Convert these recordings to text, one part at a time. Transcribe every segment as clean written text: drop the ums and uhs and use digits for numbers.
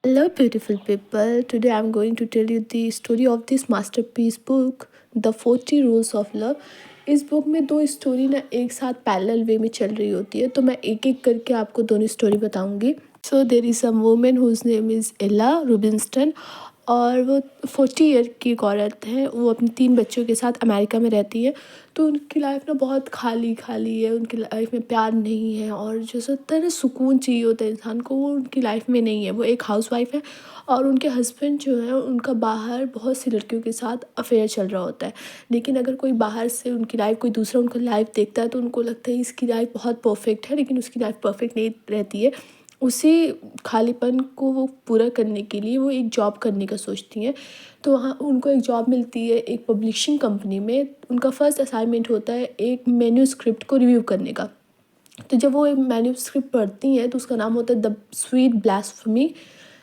Hello, beautiful people. Today I'm going to tell you the story of this masterpiece book, The 40 Rules of Love. इस book में दो story ना एक साथ parallel वे में चल रही होती है, तो मैं एक एक करके आपको दोनों स्टोरी बताऊंगी। So there is a woman whose name is Ella Rubinstein, और वो 40 ईयर की एक औरत है। वो अपने 3 बच्चों के साथ अमेरिका में रहती है। तो उनकी लाइफ ना बहुत खाली खाली है, उनकी लाइफ में प्यार नहीं है, और जैसे होता है ना सुकून चाहिए होता है इंसान को, वो उनकी लाइफ में नहीं है। वो एक हाउसवाइफ है, और उनके हस्बैंड जो है उनका बाहर बहुत सी लड़कियों के साथ अफेयर चल रहा होता है। लेकिन अगर कोई बाहर से उनकी लाइफ, कोई दूसरा उनको लाइफ देखता है तो उनको लगता है इसकी लाइफ बहुत परफेक्ट है, लेकिन उसकी लाइफ परफेक्ट नहीं रहती है। उसी खालीपन को वो पूरा करने के लिए वो एक जॉब करने का सोचती हैं। तो वहाँ उनको एक जॉब मिलती है एक पब्लिशिंग कंपनी में। उनका फर्स्ट असाइनमेंट होता है एक मैन्यूस्क्रिप्ट को रिव्यू करने का। तो जब वो एक मैन्यूस्क्रिप्ट पढ़ती हैं तो उसका नाम होता है द स्वीट ब्लास्फेमी।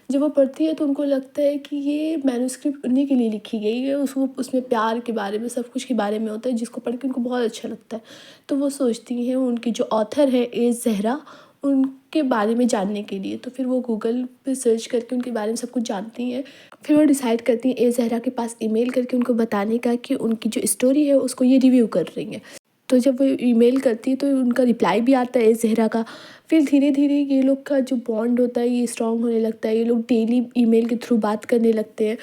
जब वो पढ़ती है तो उनको लगता है कि ये मैन्यूस्क्रिप्ट उन्हीं के लिए लिखी गई है। उसको उसमें प्यार के बारे में, सब कुछ के बारे में होता है, जिसको पढ़ के उनको बहुत अच्छा लगता है। तो वो सोचती हैं उनकी जो ऑथर है ए ज़हरा, उनके बारे में जानने के लिए। तो फिर वो गूगल पे सर्च करके उनके बारे में सब कुछ जानती हैं। फिर वो डिसाइड करती हैं ए ज़हरा के पास ईमेल करके उनको बताने का कि उनकी जो स्टोरी है उसको ये रिव्यू कर रही हैं। तो जब वो ईमेल करती है तो उनका रिप्लाई भी आता है ज़हरा का। फिर धीरे धीरे ये लोग का जो बॉन्ड होता है ये स्ट्रॉन्ग होने लगता है। ये लोग डेली ईमेल के थ्रू बात करने लगते हैं,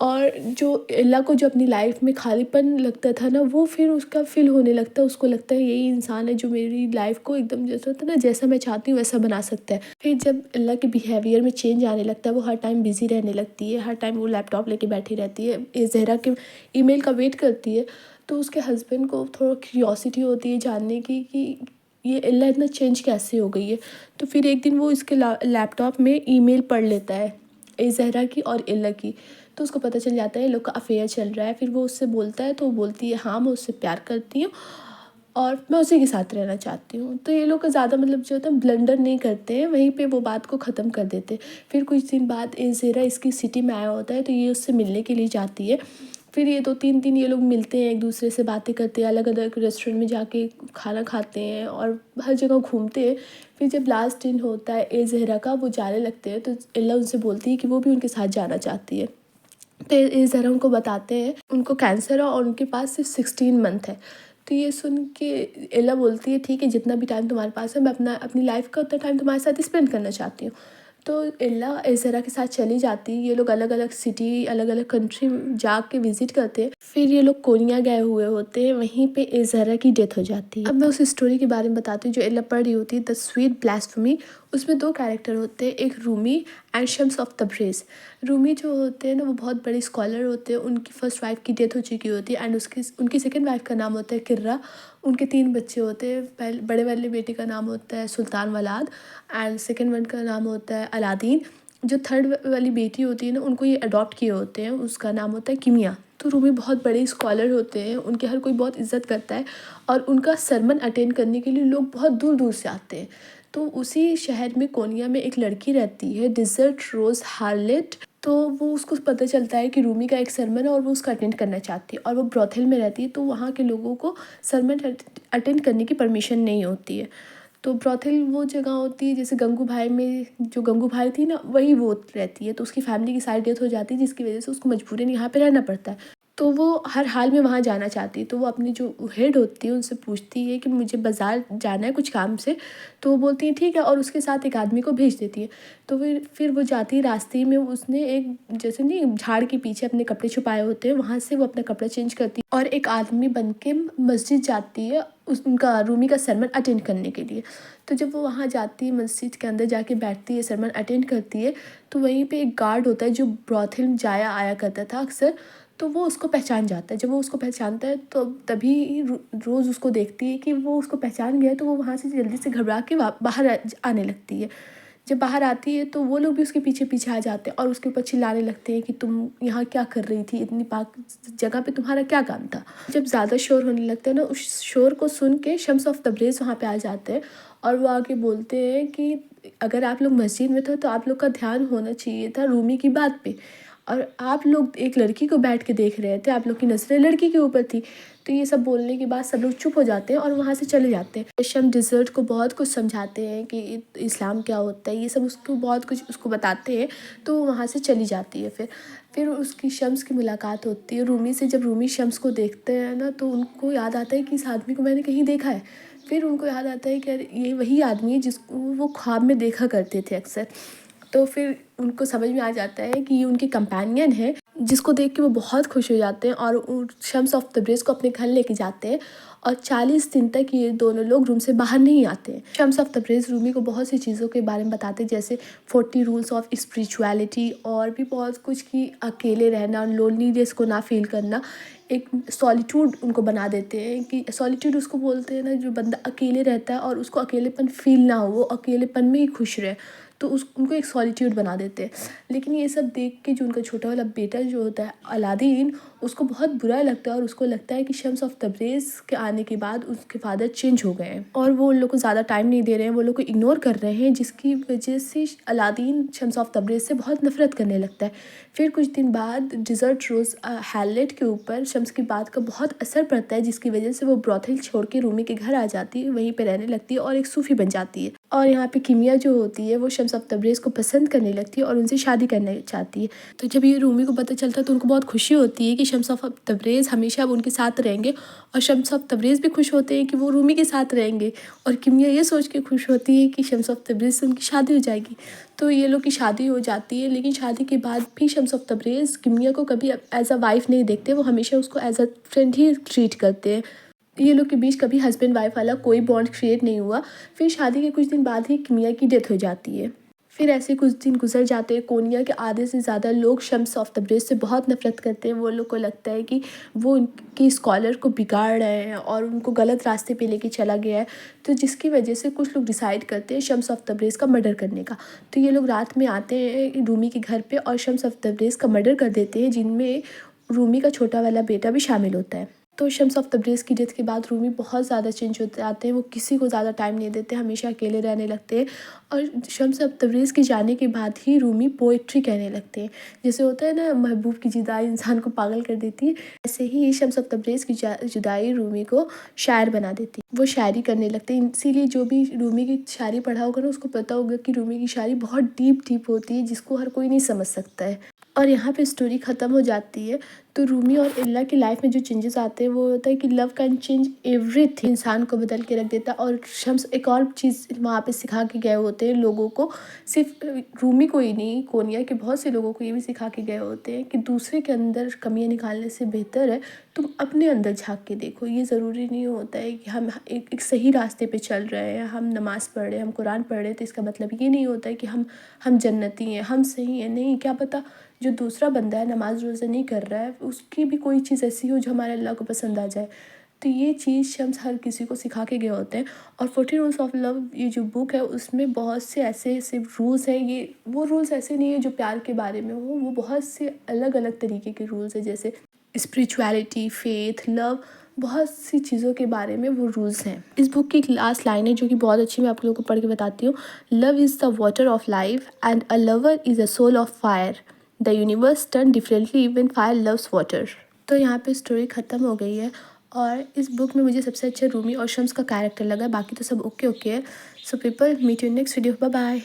और जो एला को जो अपनी लाइफ में खालीपन लगता था ना, वो फिर उसका फिल होने लगता है। उसको लगता है यही इंसान है जो मेरी लाइफ को एकदम जैसा होता है ना, जैसा मैं चाहती हूँ वैसा बना सकता है। फिर जब एला के बिहेवियर में चेंज आने लगता है, वो हर टाइम बिजी रहने लगती है, हर टाइम वो लैपटॉप लेके बैठी रहती है, ये ज़हरा के ईमेल का वेट करती है। तो उसके हस्बैंड को थोड़ा क्यूरियोसिटी होती है जानने की कि ये एला इतना चेंज कैसे हो गई है। तो फिर एक दिन वो इसके लैपटॉप में ईमेल पढ़ लेता है ए ज़हरा की और एला की। तो उसको पता चल जाता है ये लोग का अफेयर चल रहा है। फिर वो उससे बोलता है, तो वो बोलती है हाँ मैं उससे प्यार करती हूँ और मैं उसी के साथ रहना चाहती हूँ। तो ये लोग का ज़्यादा मतलब जो होता है ब्लंडर नहीं करते हैं, वहीं पे वो बात को ख़त्म कर देते हैं। फिर कुछ दिन बाद ए ज़हरा इसकी सिटी में आया होता है, तो ये उससे मिलने के लिए जाती है। फिर ये 2-3 दिन ये लोग मिलते हैं, एक दूसरे से बातें करते हैं, अलग अलग रेस्टोरेंट में जाके खाना खाते हैं और हर जगह घूमते हैं। फिर जब लास्ट दिन होता है ए ज़हरा का, वो जाने लगते हैं, तो एला उनसे बोलती है कि वो भी उनके साथ जाना चाहती है। तो ये ज़रा उनको बताते हैं उनको कैंसर है और उनके पास सिर्फ 16 मंथ है। तो ये सुन के एला बोलती है ठीक है, जितना भी टाइम तुम्हारे पास है मैं अपनी लाइफ का उतना टाइम तुम्हारे साथ स्पेंड करना चाहती हूँ। तो एला ज़रा के साथ चली जाती है। ये लोग अलग अलग सिटी, अलग अलग कंट्री जा के विजिट करते हैं। फिर ये लोग कोरिया गए हुए होते हैं, वहीं पे ज़रा की डेथ हो जाती है। अब मैं उस स्टोरी के बारे में बताती हूँ जो एला पढ़ रही होती है, द स्वीट ब्लास्फेमी। उसमें 2 कैरेक्टर होते हैं, एक रूमी एंड शम्स ऑफ तब्रेज़। रूमी जो होते हैं ना, वो बहुत बड़े स्कॉलर होते हैं। उनकी फर्स्ट वाइफ की डेथ हो चुकी होती है, एंड उनकी सेकंड वाइफ का नाम होता है किर्रा। उनके 3 बच्चे होते हैं। पहले बड़े वाले बेटे का नाम होता है सुल्तान वलाद, एंड सेकंड वन का नाम होता है अलादीन। जो थर्ड वाली बेटी होती है ना, उनको ये अडॉप्ट किए होते हैं, उसका नाम होता है किमिया। तो रूमी बहुत बड़े स्कॉलर होते हैं, उनके हर कोई बहुत इज्जत करता है, और उनका सरमन अटेंड करने के लिए लोग बहुत दूर दूर से आते हैं। तो उसी शहर में कोनिया में एक लड़की रहती है, डिज़र्ट रोज़ हार्लेट। तो वो उसको पता चलता है कि रूमी का एक सरमन है और वो उसका अटेंड करना चाहती है, और वो ब्रॉथेल में रहती है। तो वहाँ के लोगों को सरमन अटेंड करने की परमिशन नहीं होती है। तो ब्रॉथेल वो जगह होती है जैसे गंगू भाई में, जो गंगू भाई थी ना वही वो रहती है। तो उसकी फैमिली की सारी डेथ हो जाती है, जिसकी वजह से उसको मजबूरन यहाँ पे रहना पड़ता है। तो वो हर हाल में वहाँ जाना चाहती है। तो वो अपनी जो हेड होती है उनसे पूछती है कि मुझे बाज़ार जाना है कुछ काम से। तो वो बोलती है ठीक है, और उसके साथ एक आदमी को भेज देती है। तो फिर वो जाती है, रास्ते में उसने एक जैसे नहीं झाड़ के पीछे अपने कपड़े छुपाए होते हैं, वहाँ से वो अपना कपड़ा चेंज करती है और एक आदमी बन के मस्जिद जाती है उनका रूमी का सरमन अटेंड करने के लिए। तो जब वो वहाँ जाती है, मस्जिद के अंदर जाके बैठती है, सरमन अटेंड करती है, तो वहीं पे एक गार्ड होता है जो ब्रॉथेल में जाया आया करता था अक्सर। तो वो उसको पहचान जाता है। जब वो उसको पहचानता है तो तभी रोज़ उसको देखती है कि वो उसको पहचान गया, तो वो वहाँ से जल्दी से घबरा के बाहर आने लगती है। जब बाहर आती है तो वो लोग भी उसके पीछे पीछे आ जाते हैं और उसके ऊपर चिल्लाने लगते हैं कि तुम यहाँ क्या कर रही थी, इतनी पाक जगह पे तुम्हारा क्या काम था। जब ज़्यादा शोर होने लगता है ना, उस शोर को सुन के शम्स ऑफ तब्रेज़ वहाँ पे आ जाते हैं, और वो आके बोलते हैं कि अगर आप लोग मस्जिद में थे तो आप लोग का ध्यान होना चाहिए था रूमी की बात पे, और आप लोग एक लड़की को बैठ के देख रहे थे, आप लोग की नज़रें लड़की के ऊपर थी। तो ये सब बोलने के बाद सब लोग चुप हो जाते हैं और वहाँ से चले जाते हैं। शम डिज़र्ट को बहुत कुछ समझाते हैं कि इस्लाम क्या होता है, ये सब उसको बहुत कुछ उसको बताते हैं। तो वहाँ से चली जाती है। फिर उसकी शम्स की मुलाकात होती है रूमी से। जब रूमी शम्स को देखते हैं ना, तो उनको याद आता है कि इस आदमी को मैंने कहीं देखा है। फिर उनको याद आता है कि अरे ये वही आदमी है जिसको वो ख्वाब में देखा करते थे अक्सर। तो फिर उनको समझ में आ जाता है कि ये उनके कंपेनियन है, जिसको देख के वो बहुत खुश हो जाते हैं और शम्स ऑफ तब्रेज़ को अपने घर लेके जाते हैं। और 40 दिन तक ये दोनों लोग रूम से बाहर नहीं आते हैं। शम्स ऑफ तब्रेज़ रूमी को बहुत सी चीज़ों के बारे में बताते हैं, जैसे 40 रूल्स ऑफ स्पिरिचुअलिटी और भी बहुत कुछ, कि अकेले रहना, लोनलीनेस को ना फील करना। एक सॉलिट्यूड उनको बना देते हैं कि सॉलिट्यूड उसको बोलते हैं ना, जो बंदा अकेले रहता है और उसको अकेलेपन फील ना हो, वो अकेलेपन में ही खुश रहे, तो उनको एक सॉलिट्यूड बना देते हैं। लेकिन ये सब देख के जो उनका छोटा वाला बेटा जो होता है अलादीन, उसको बहुत बुरा लगता है और उसको लगता है कि शम्स ऑफ तब्रेज़ के आने के बाद उसके फादर चेंज हो गए हैं और वो उन लोग को ज़्यादा टाइम नहीं दे रहे हैं, वो लोग को इग्नोर कर रहे हैं, जिसकी वजह से अलादीन शम्स ऑफ तब्रेज़ से बहुत नफरत करने लगता है। फिर कुछ दिन बाद डिज़र्ट रोज़ हैलेट के ऊपर शम्स की बात का बहुत असर पड़ता है, जिसकी वजह से वो ब्रॉथल छोड़ के रूमी के घर आ जाती है, वहीं पे रहने लगती है और एक सूफ़ी बन जाती है। और यहाँ पे किमिया जो होती है वो शम्स ऑफ तब्रेज़ को पसंद करने लगती है और उनसे शादी करना चाहती है। तो जब ये रूमी को पता चलता है तो उनको बहुत खुशी होती है कि शम्स ऑफ तब्रेज़ हमेशा अब उनके साथ रहेंगे, और शम्स ऑफ तब्रेज़ भी खुश होते हैं कि वो रूमी के साथ रहेंगे। और किमिया ये सोच के खुश होती है कि शम्स ऑफ तब्रेज़ से उनकी शादी हो जाएगी। तो ये लोग की शादी हो जाती है, लेकिन शादी के बाद भी शम्स ऑफ तब्रेज़ किमिया को कभी एज अ वाइफ़ नहीं देखते, वो हमेशा उसको एज अ फ्रेंड ही ट्रीट करते हैं। ये लोग के बीच कभी हस्बैंड वाइफ वाला कोई बॉन्ड क्रिएट नहीं हुआ। फिर शादी के कुछ दिन बाद ही किमिया की डेथ हो जाती है। फिर ऐसे कुछ दिन गुजर जाते हैं। कोनिया के आधे से ज़्यादा लोग शम्स ऑफ तब्रेज़ से बहुत नफरत करते हैं। वो लोग को लगता है कि वो उनकी स्कॉलर को बिगाड़ रहे हैं और उनको गलत रास्ते पे लेके चला गया है। तो जिसकी वजह से कुछ लोग डिसाइड करते हैं शम्स ऑफ तब्रेज़ का मर्डर करने का। तो ये लोग रात में आते हैं रूमी के घर पे और शम्स ऑफ तब्रेज़ का मर्डर कर देते हैं, जिनमें रूमी का छोटा वाला बेटा भी शामिल होता है। तो शम्स ऑफ तब्रेज़ की डेथ के बाद रूमी बहुत ज़्यादा चेंज होते जाते हैं। वो किसी को ज़्यादा टाइम नहीं देते, हमेशा अकेले रहने लगते हैं। और शम्स ऑफ तब्रेज़ के जाने के बाद ही रूमी पोइट्री कहने लगते हैं। जैसे होता है ना, महबूब की जुदाई इंसान को पागल कर देती है, ऐसे ही शम्स ऑफ तब्रेज़ की जुदाई रूमी को शायर बना देती है। वो शायरी करने लगते हैं। इसीलिए जो भी रूमी की शायरी पढ़ा होगा ना, उसको पता होगा कि रूमी की शायरी बहुत डीप होती है, जिसको हर कोई नहीं समझ सकता है। और यहाँ पे स्टोरी ख़त्म हो जाती है। तो रूमी और इल्ला की लाइफ में जो चेंजेस आते हैं वो होता है कि लव कैन चेंज एवरीथिंग, इंसान को बदल के रख देता है। और शम्स एक और चीज़ वहाँ पे सिखा के गए होते हैं लोगों को, सिर्फ रूमी को ही नहीं, कोनिया के बहुत से लोगों को ये भी सिखा के गए होते हैं कि दूसरे के अंदर कमियाँ निकालने से बेहतर है तुम अपने अंदर झाँक के देखो। ये ज़रूरी नहीं होता है कि हम एक सही रास्ते पे चल रहे हैं, हम नमाज़ पढ़ रहे हैं, हम कुरान पढ़ रहे हैं, तो इसका मतलब ये नहीं होता है कि हम जन्नती हैं, हम सही हैं। नहीं, क्या पता जो दूसरा बंदा है नमाज रोज़ा नहीं कर रहा है, उसकी भी कोई चीज़ ऐसी हो जो हमारे अल्लाह को पसंद आ जाए। तो ये चीज़ शम्स हर किसी को सिखा के गए होते हैं। और 40 रूल्स ऑफ लव ये जो बुक है उसमें बहुत से ऐसे रूल्स हैं। ये वो रूल्स ऐसे नहीं है जो प्यार के बारे में हो, वो बहुत से अलग अलग तरीके के रूल्स हैं, जैसे स्पिरिचुअलिटी, फेथ, लव, बहुत सी चीज़ों के बारे में वो रूल्स हैं। इस बुक की एक लास्ट लाइन है जो कि बहुत अच्छी, मैं आप लोगों को पढ़ के बताती हूँ। Love is the water of life and a lover is a soul of fire. The universe turn differently even fire loves water. तो यहाँ पे स्टोरी ख़त्म हो गई है। और इस बुक में मुझे सबसे अच्छा रूमी और शम्स का कैरेक्टर लगा, बाकी तो सब ओके है। So people, meet you next video, bye bye.